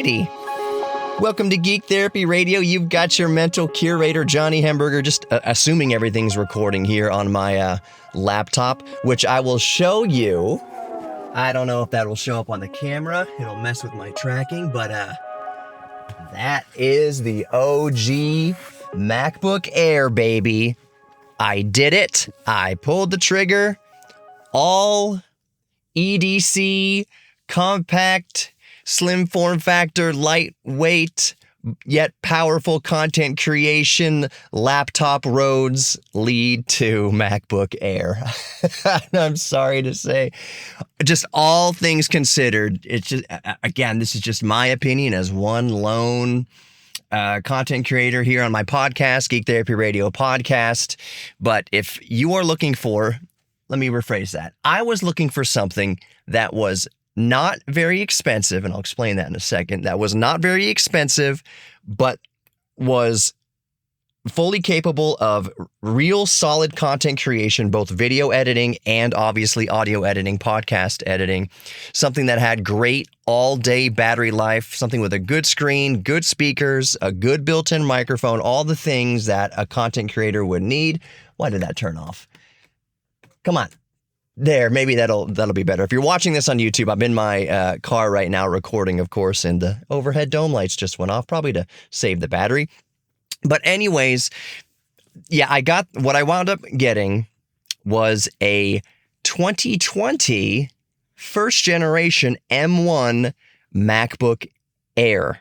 Alrighty. Welcome to Geek Therapy Radio. You've got your mental curator, Johnny Hamburger, just assuming everything's recording here on my laptop, which I will show you. I don't know if that will show up on the camera. It'll mess with my tracking, but that is the OG MacBook Air, baby. I did it. I pulled the trigger. All EDC, compact, slim form factor, lightweight, yet powerful content creation laptop roads lead to MacBook Air. I'm sorry to say. Just all things considered, it's just, again, this is just my opinion as one lone content creator here on my podcast, Geek Therapy Radio podcast. But if you are looking for, let me rephrase that. I was looking for something that was not very expensive, and I'll explain that in a second. That was not very expensive, but was fully capable of real solid content creation, both video editing and obviously audio editing, podcast editing. Something that had great all-day battery life, something with a good screen, good speakers, a good built-in microphone, all the things that a content creator would need. Why did that turn off? Come on. There, maybe that'll be better. If you're watching this on YouTube, I'm in my car right now recording, of course, and the overhead dome lights just went off, probably to save the battery. But anyways, yeah, what I wound up getting was a 2020 first generation M1 MacBook Air.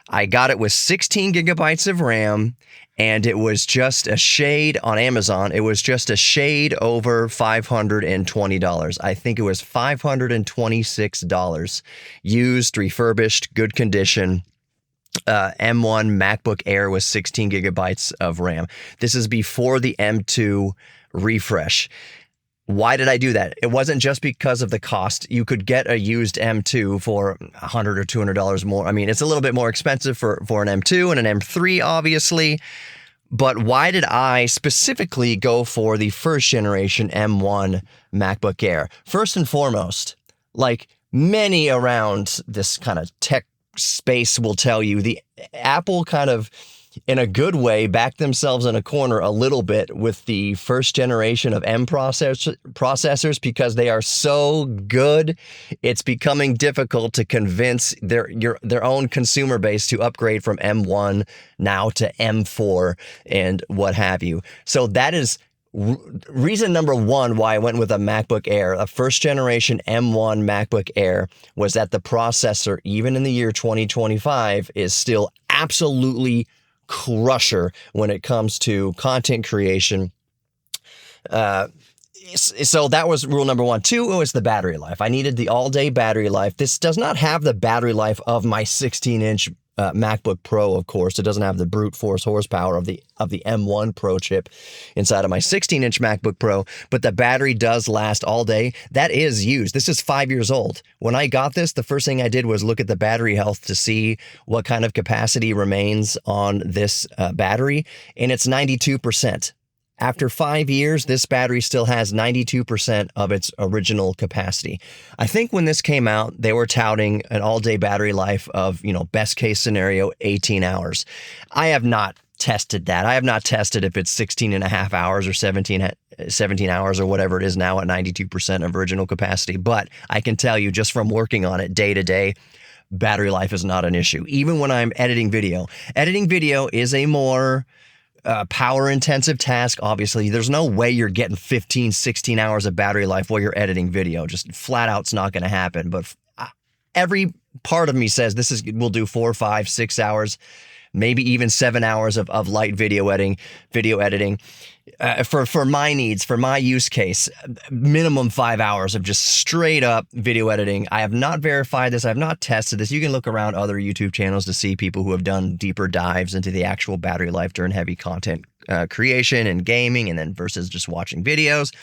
I got it with 16 gigabytes of RAM, and it was just a shade on Amazon. It was just a shade over $520. I think it was $526. Used, refurbished, good condition. M1 MacBook Air with 16 gigabytes of RAM. This is before the M2 refresh. Why did I do that? It wasn't just because of the cost. You could get a used M2 for $100 or $200 more. I mean, it's a little bit more expensive for an M2 and an M3, obviously. But why did I specifically go for the first generation M1 MacBook Air? First and foremost, like many around this kind of tech space will tell you, the Apple kind of, in a good way, backed themselves in a corner a little bit with the first generation of M processors because they are so good. It's becoming difficult to convince their own consumer base to upgrade from M1 now to M4 and what have you. So that is reason number one why I went with a MacBook Air, a first generation M1 MacBook Air, was that the processor, even in the year 2025, is still absolutely crusher when it comes to content creation. So that was rule number one. Two, it was the battery life. I needed the all-day battery life. This does not have the battery life of my 16-inch MacBook Pro, of course. It doesn't have the brute force horsepower of the M1 Pro chip inside of my 16-inch MacBook Pro, but the battery does last all day. That is used. This is 5 years old. When I got this, the first thing I did was look at the battery health to see what kind of capacity remains on this battery, and it's 92%. After 5 years, this battery still has 92% of its original capacity. I think when this came out, they were touting an all-day battery life of, best case scenario, 18 hours. I have not tested that. I have not tested if it's 16 and a half hours or 17 hours or whatever it is now at 92% of original capacity. But I can tell you just from working on it day to day, battery life is not an issue. Even when I'm editing video. Editing video is a more power-intensive task, obviously. There's no way you're getting 15, 16 hours of battery life while you're editing video. Just flat out, it's not going to happen. But every part of me says we'll do 4, 5, 6 hours, maybe even 7 hours of light video editing. For my needs, for my use case, minimum 5 hours of just straight up video editing. I have not verified this. I have not tested this. You can look around other YouTube channels to see people who have done deeper dives into the actual battery life during heavy content creation and gaming, and then versus just watching videos.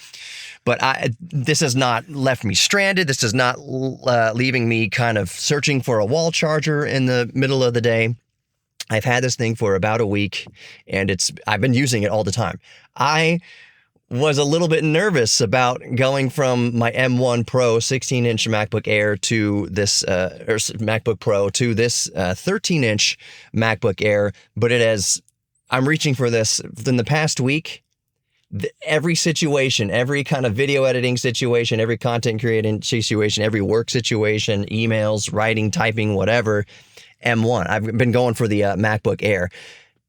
But this has not left me stranded. This is not leaving me kind of searching for a wall charger in the middle of the day. I've had this thing for about a week, and I've been using it all the time. I was a little bit nervous about going from my M1 Pro 16-inch MacBook Air to this, or MacBook Pro to this 13-inch MacBook Air, but I'm reaching for this in the past week. Every situation, every kind of video editing situation, every content creating situation, every work situation, emails, writing, typing, whatever, M1. I've been going for the MacBook Air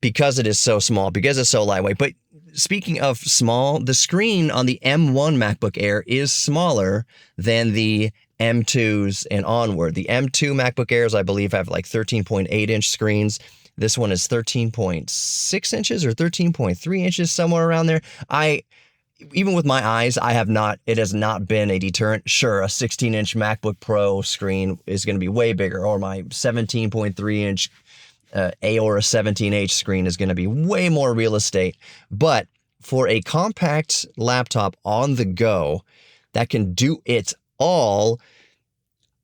because it is so small, because it's so lightweight. But speaking of small, the screen on the M1 MacBook Air is smaller than the M2s and onward. The M2 MacBook Airs, I believe, have like 13.8-inch screens. This one is 13.6 inches or 13.3 inches, somewhere around there. Even with my eyes, it has not been a deterrent. Sure, a 16-inch MacBook Pro screen is going to be way bigger, or my 17.3-inch Aorta 17H screen is going to be way more real estate. But for a compact laptop on the go that can do it all,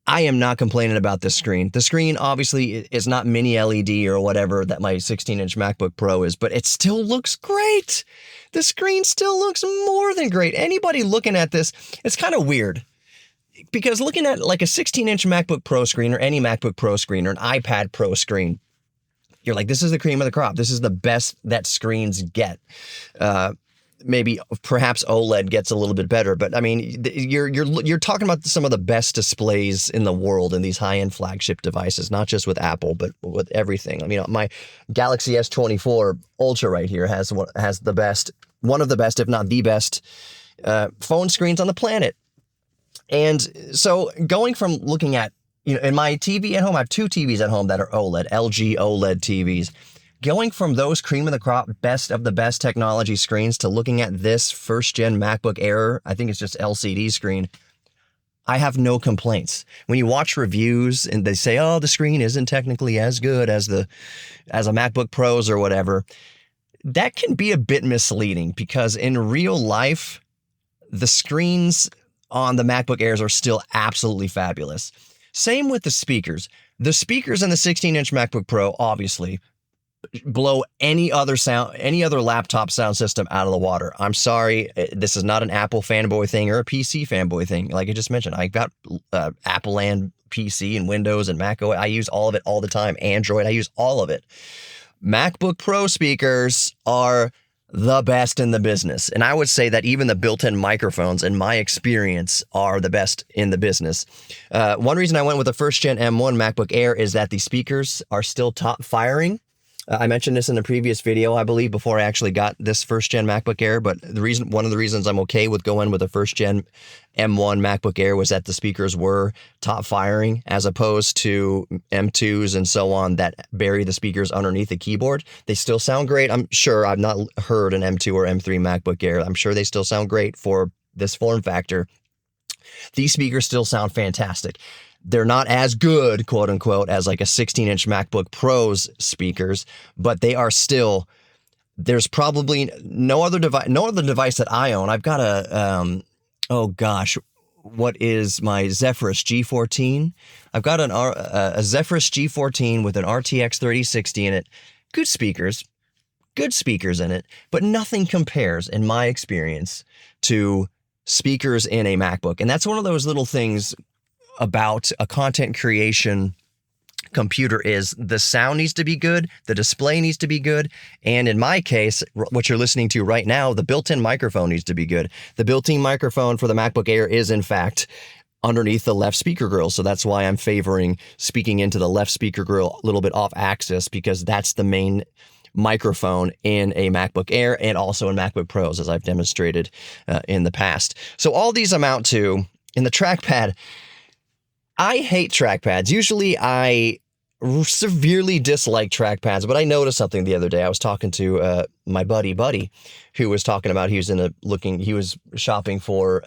I am not complaining about this screen. The screen obviously is not mini LED or whatever that my 16-inch MacBook Pro is, but it still looks great. The screen still looks more than great. Anybody looking at this, it's kind of weird, because looking at like a 16-inch MacBook Pro screen or any MacBook Pro screen or an iPad Pro screen, you're like, this is the cream of the crop. This is the best that screens get. Maybe perhaps OLED gets a little bit better, but I mean, you're talking about some of the best displays in the world in these high-end flagship devices, not just with Apple, but with everything. I mean, my Galaxy S24 Ultra right here has one of the best, if not the best, phone screens on the planet. And so going from looking at, in my TV at home, I have two TVs at home that are OLED, LG OLED TVs. Going from those cream of the crop, best of the best technology screens to looking at this first-gen MacBook Air, I think it's just LCD screen, I have no complaints. When you watch reviews and they say, oh, the screen isn't technically as good as a MacBook Pros or whatever, that can be a bit misleading, because in real life, the screens on the MacBook Airs are still absolutely fabulous. Same with the speakers. The speakers in the 16-inch MacBook Pro, obviously, blow any other laptop sound system out of the water. I'm sorry, this is not an Apple fanboy thing or a PC fanboy thing. Like I just mentioned, I got Apple land PC and Windows and Mac OS. I use all of it all the time. Android, I use all of it. MacBook Pro speakers are the best in the business. And I would say that even the built-in microphones, in my experience, are the best in the business. One reason I went with the first-gen M1 MacBook Air is that the speakers are still top firing. I mentioned this in a previous video, I believe, before I actually got this first-gen MacBook Air, but one of the reasons I'm okay with going with a first-gen M1 MacBook Air was that the speakers were top firing, as opposed to M2s and so on that bury the speakers underneath the keyboard. They still sound great. I'm sure I've not heard an M2 or M3 MacBook Air. I'm sure they still sound great for this form factor. These speakers still sound fantastic. They're not as good, quote unquote, as like a 16-inch MacBook Pro's speakers, but they are still, there's probably no other device that I own. I've got what is my Zephyrus G14? I've got a Zephyrus G14 with an RTX 3060 in it. Good speakers in it, but nothing compares, in my experience, to speakers in a MacBook. And that's one of those little things about a content creation computer, is the sound needs to be good, the display needs to be good, and in my case, what you're listening to right now, the built-in microphone needs to be good. The built-in microphone for the MacBook Air is, in fact, underneath the left speaker grill, so that's why I'm favoring speaking into the left speaker grill a little bit off axis, because that's the main microphone in a MacBook Air and also in MacBook Pros, as I've demonstrated in the past. So all these amount to, in the trackpad, I hate trackpads. Usually I severely dislike trackpads, but I noticed something the other day. I was talking to my buddy, who was talking about he was shopping for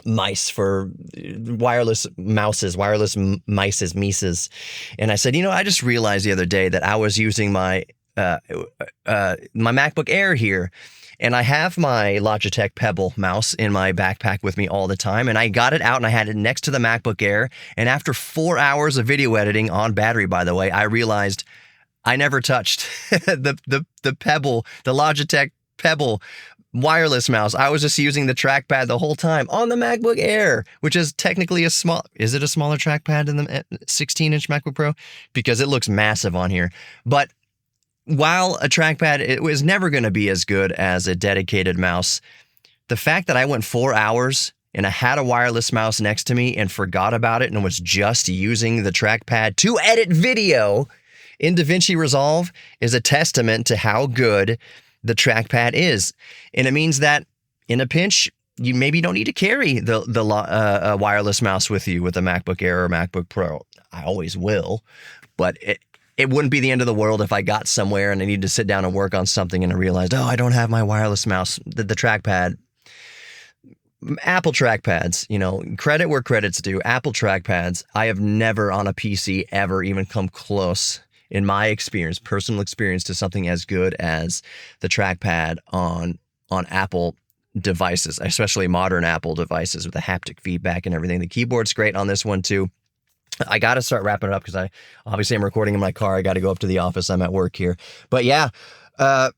mice, for wireless mices. And I said, I just realized the other day that I was using my MacBook Air here, and I have my Logitech Pebble mouse in my backpack with me all the time. And I got it out and I had it next to the MacBook Air. And after 4 hours of video editing on battery, by the way, I realized I never touched the Pebble, the Logitech Pebble wireless mouse. I was just using the trackpad the whole time on the MacBook Air, which is technically is it a smaller trackpad than the 16-inch MacBook Pro? Because it looks massive on here. But while a trackpad, it was never going to be as good as a dedicated mouse. The fact that I went 4 hours and I had a wireless mouse next to me and forgot about it and was just using the trackpad to edit video in DaVinci Resolve is a testament to how good the trackpad is. And it means that in a pinch, you maybe don't need to carry the wireless mouse with you with a MacBook Air or MacBook Pro. I always will, but it wouldn't be the end of the world if I got somewhere and I needed to sit down and work on something and I realized, oh, I don't have my wireless mouse, the trackpad. Apple trackpads, credit where credit's due. Apple trackpads, I have never on a PC ever even come close in my experience, personal experience, to something as good as the trackpad on Apple devices, especially modern Apple devices with the haptic feedback and everything. The keyboard's great on this one too. I got to start wrapping it up because I obviously am recording in my car. I got to go up to the office. I'm at work here. But yeah, I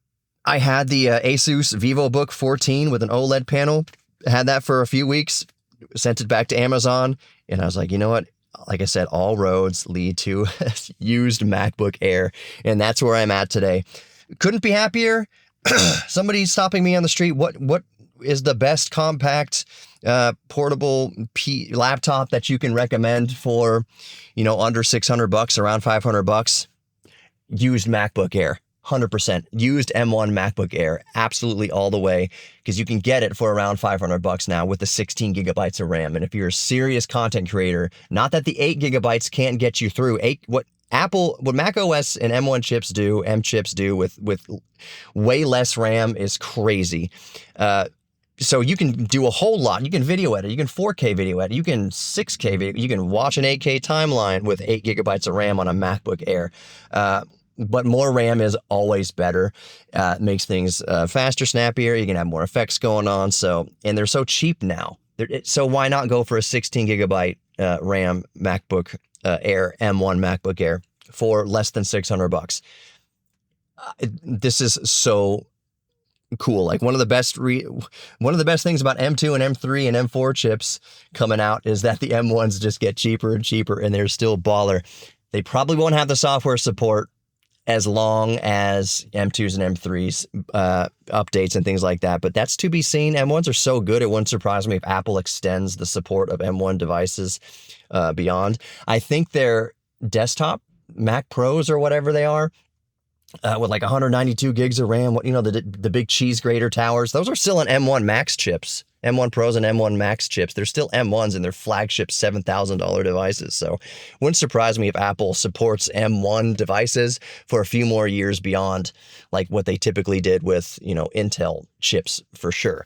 had the Asus VivoBook 14 with an OLED panel. Had that for a few weeks, sent it back to Amazon, and I was like, you know what? Like I said, all roads lead to used MacBook Air, and that's where I'm at today. Couldn't be happier. Somebody stopping me on the street. What is the best compact portable laptop that you can recommend for, under $600, around $500? Used MacBook Air. 100% used M1 Macbook Air, absolutely all the way, because you can get it for around $500 now with the 16 gigabytes of RAM. And if you're a serious content creator, not that the 8 gigabytes can't get you through what Mac OS and M chips do with way less RAM is crazy. So you can do a whole lot. You can video edit. You can 4K video edit. You can 6K video. You can watch an 8K timeline with 8 gigabytes of RAM on a MacBook Air. But more RAM is always better. Makes things faster, snappier. You can have more effects going on. And they're so cheap now. So why not go for a 16 gigabyte RAM MacBook Air, M1 MacBook Air for less than $600? This is so cool. Like one of the best things about M2 and M3 and M4 chips coming out is that the M1s just get cheaper and cheaper, and they're still baller. They probably won't have the software support as long as M2s and M3s updates and things like that. But that's to be seen. M1s are so good, it wouldn't surprise me if Apple extends the support of M1 devices beyond. I think their desktop Mac Pros or whatever they are, with like 192 gigs of RAM, the big cheese grater towers, those are still an M1 Max chips. M1 Pros and M1 Max chips. They're still M1s in their flagship $7,000 devices. So wouldn't surprise me if Apple supports M1 devices for a few more years beyond like what they typically did with, Intel chips for sure.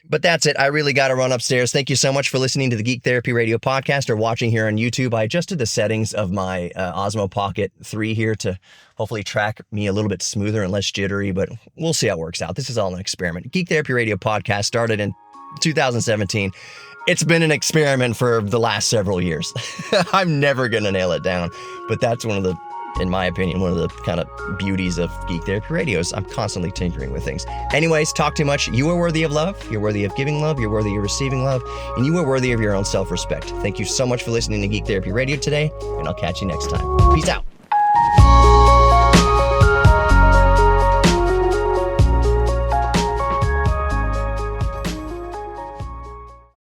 But that's it. I really got to run upstairs. Thank you so much for listening to the Geek Therapy Radio podcast or watching here on YouTube. I adjusted the settings of my Osmo Pocket 3 here to hopefully track me a little bit smoother and less jittery, but we'll see how it works out. This is all an experiment. Geek Therapy Radio podcast started in 2017. It's been an experiment for the last several years. I'm never going to nail it down, but that's in my opinion, one of the kind of beauties of Geek Therapy Radios. I'm constantly tinkering with things. Anyways, talk too much. You are worthy of love. You're worthy of giving love. You're worthy of receiving love. And you are worthy of your own self-respect. Thank you so much for listening to Geek Therapy Radio today, and I'll catch you next time. Peace out.